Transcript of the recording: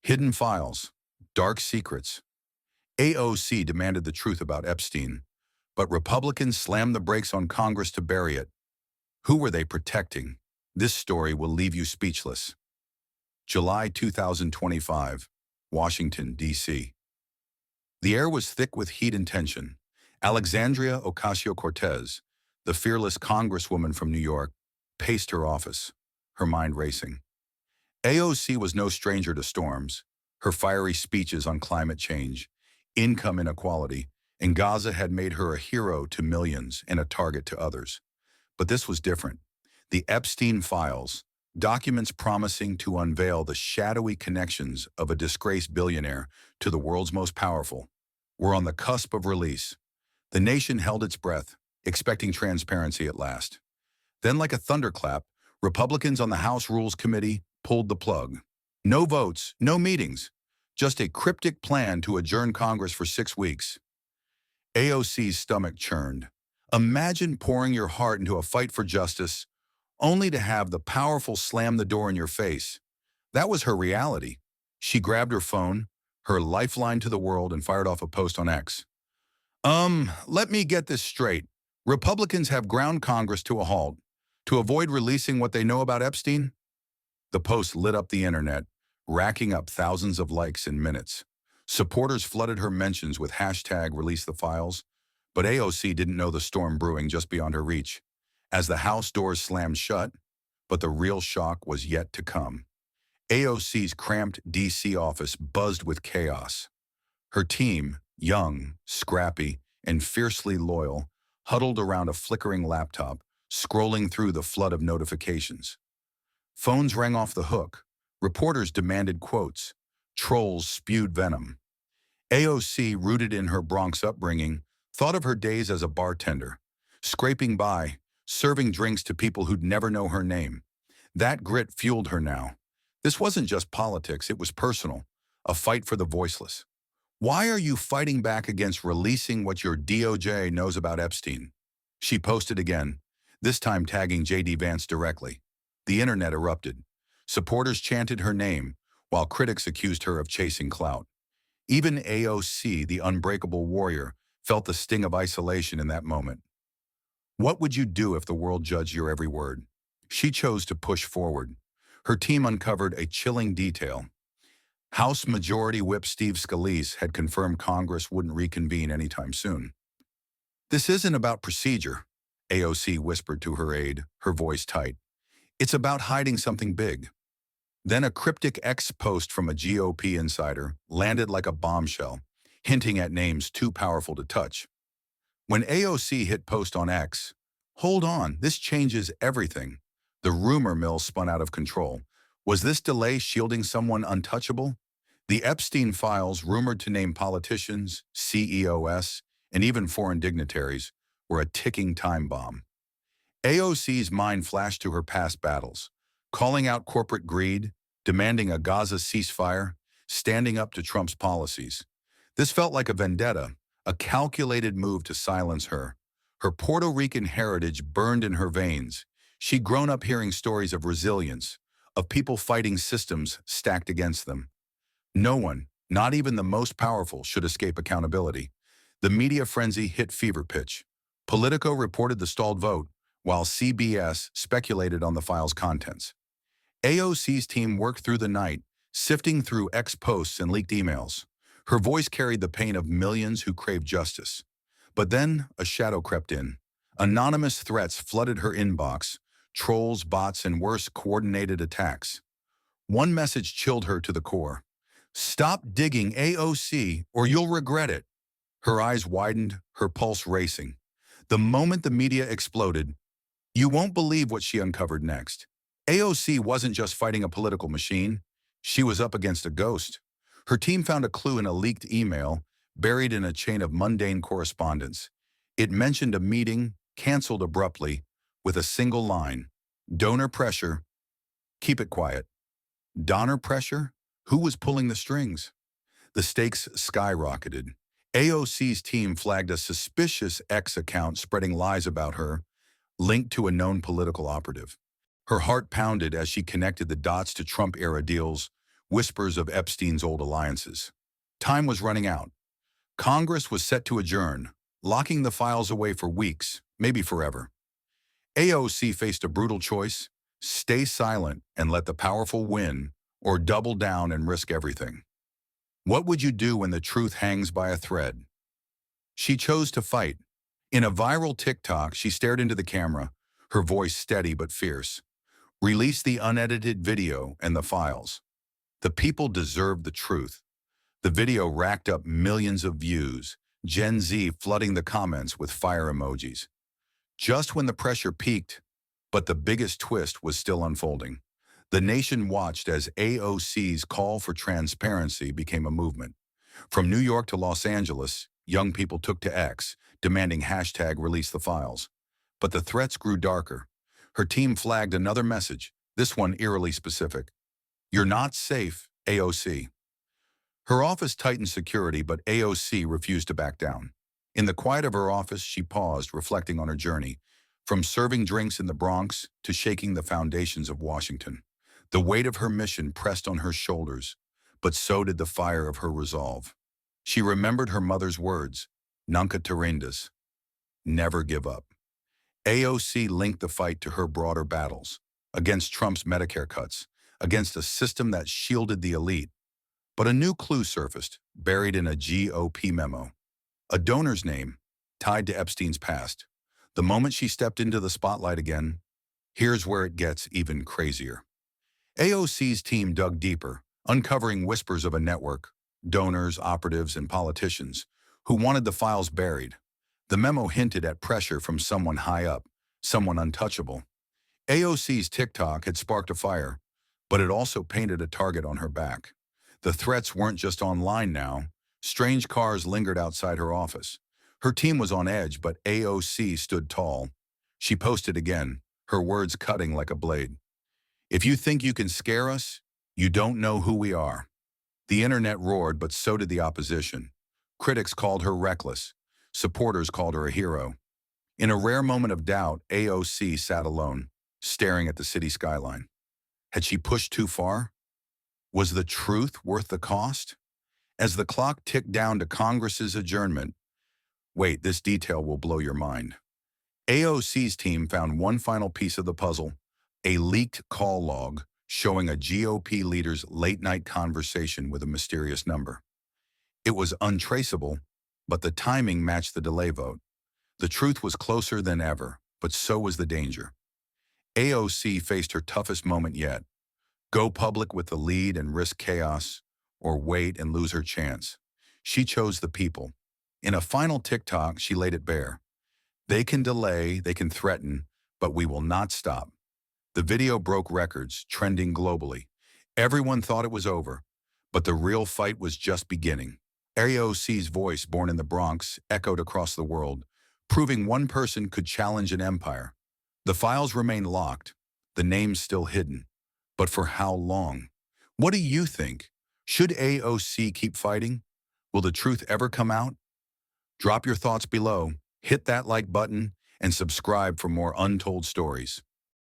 Hidden files, dark secrets. AOC demanded the truth about Epstein, but Republicans slammed the brakes on Congress to bury it. Who were they protecting? This story will leave you speechless. July 2025, Washington, D.C. The air was thick with heat and tension. Alexandria Ocasio-Cortez, the fearless congresswoman from New York, paced her office, her mind racing. AOC was no stranger to storms. Her fiery speeches on climate change, income inequality, and Gaza had made her a hero to millions and a target to others. But this was different. The Epstein files, documents promising to unveil the shadowy connections of a disgraced billionaire to the world's most powerful, were on the cusp of release. The nation held its breath, expecting transparency at last. Then, like a thunderclap, Republicans on the House Rules Committee pulled the plug. No votes, no meetings, just a cryptic plan to adjourn Congress for 6 weeks. AOC's stomach churned. Imagine pouring your heart into a fight for justice, only to have the powerful slam the door in your face. That was her reality. She grabbed her phone, her lifeline to the world, and fired off a post on X. Let me get this straight. Republicans have ground Congress to a halt to avoid releasing what they know about Epstein? The post lit up the internet, racking up thousands of likes in minutes. Supporters flooded her mentions with hashtag release the files, but AOC didn't know the storm brewing just beyond her reach. As the House doors slammed shut, but the real shock was yet to come. AOC's cramped D.C. office buzzed with chaos. Her team, young, scrappy, and fiercely loyal, huddled around a flickering laptop, scrolling through the flood of notifications. Phones rang off the hook. Reporters demanded quotes. Trolls spewed venom. AOC, rooted in her Bronx upbringing, thought of her days as a bartender, scraping by, serving drinks to people who'd never know her name. That grit fueled her now. This wasn't just politics, it was personal, a fight for the voiceless. Why are you fighting back against releasing what your DOJ knows about Epstein? She posted again, this time tagging J.D. Vance directly. The internet erupted. Supporters chanted her name, while critics accused her of chasing clout. Even AOC, the unbreakable warrior, felt the sting of isolation in that moment. What would you do if the world judged your every word? She chose to push forward. Her team uncovered a chilling detail. House Majority Whip Steve Scalise had confirmed Congress wouldn't reconvene anytime soon. This isn't about procedure, AOC whispered to her aide, her voice tight. It's about hiding something big. Then a cryptic X post from a GOP insider landed like a bombshell, hinting at names too powerful to touch. When AOC hit post on X, hold on, this changes everything. The rumor mill spun out of control. Was this delay shielding someone untouchable? The Epstein files, rumored to name politicians, CEOs, and even foreign dignitaries, were a ticking time bomb. AOC's mind flashed to her past battles, calling out corporate greed, demanding a Gaza ceasefire, standing up to Trump's policies. This felt like a vendetta, a calculated move to silence her. Her Puerto Rican heritage burned in her veins. She'd grown up hearing stories of resilience, of people fighting systems stacked against them. No one, not even the most powerful, should escape accountability. The media frenzy hit fever pitch. Politico reported the stalled vote, while CBS speculated on the file's contents. AOC's team worked through the night, sifting through X posts and leaked emails. Her voice carried the pain of millions who craved justice. But then a shadow crept in. Anonymous threats flooded her inbox, trolls, bots, and worse, coordinated attacks. One message chilled her to the core. Stop digging, AOC, or you'll regret it. Her eyes widened, her pulse racing. The moment the media exploded, you won't believe what she uncovered next. AOC wasn't just fighting a political machine. She was up against a ghost. Her team found a clue in a leaked email, buried in a chain of mundane correspondence. It mentioned a meeting, canceled abruptly, with a single line. Donor pressure. Keep it quiet. Donor pressure? Who was pulling the strings? The stakes skyrocketed. AOC's team flagged a suspicious X account spreading lies about her, linked to a known political operative. Her heart pounded as she connected the dots to Trump-era deals whispers of Epstein's old alliances. Time was running out. Congress was set to adjourn, locking the files away for weeks, maybe forever. AOC faced a brutal choice: stay silent and let the powerful win, or double down and risk everything. What would you do when the truth hangs by a thread? She chose to fight. In a viral TikTok, she stared into the camera, her voice steady but fierce. Release the unedited video and the files. The people deserve the truth. The video racked up millions of views, Gen Z flooding the comments with fire emojis. Just when the pressure peaked, but the biggest twist was still unfolding. The nation watched as AOC's call for transparency became a movement. From New York to Los Angeles, young people took to X, demanding #release the files. But the threats grew darker. Her team flagged another message, this one eerily specific. You're not safe, AOC. Her office tightened security, but AOC refused to back down. In the quiet of her office, she paused, reflecting on her journey, from serving drinks in the Bronx to shaking the foundations of Washington. The weight of her mission pressed on her shoulders, but so did the fire of her resolve. She remembered her mother's words, Nunca te rindas, never give up. AOC linked the fight to her broader battles, against Trump's Medicare cuts, against a system that shielded the elite. But a new clue surfaced, buried in a GOP memo. A donor's name, tied to Epstein's past. The moment she stepped into the spotlight again, here's where it gets even crazier. AOC's team dug deeper, uncovering whispers of a network, donors, operatives, and politicians, who wanted the files buried. The memo hinted at pressure from someone high up, someone untouchable. AOC's TikTok had sparked a fire, but it also painted a target on her back. The threats weren't just online now. Strange cars lingered outside her office. Her team was on edge, but AOC stood tall. She posted again, her words cutting like a blade. If you think you can scare us, you don't know who we are. The internet roared, but so did the opposition. Critics called her reckless. Supporters called her a hero. In a rare moment of doubt, AOC sat alone, staring at the city skyline. Had she pushed too far? Was the truth worth the cost? As the clock ticked down to Congress's adjournment, wait, this detail will blow your mind. AOC's team found one final piece of the puzzle, a leaked call log showing a GOP leader's late-night conversation with a mysterious number. It was untraceable, but the timing matched the delay vote. The truth was closer than ever, but so was the danger. AOC faced her toughest moment yet. Go public with the lead and risk chaos, or wait and lose her chance. She chose the people. In a final TikTok, she laid it bare. They can delay, they can threaten, but we will not stop. The video broke records, trending globally. Everyone thought it was over, but the real fight was just beginning. AOC's voice, born in the Bronx, echoed across the world, proving one person could challenge an empire. The files remained locked, the names still hidden. But for how long? What do you think? Should AOC keep fighting? Will the truth ever come out? Drop your thoughts below, hit that like button, and subscribe for more untold stories.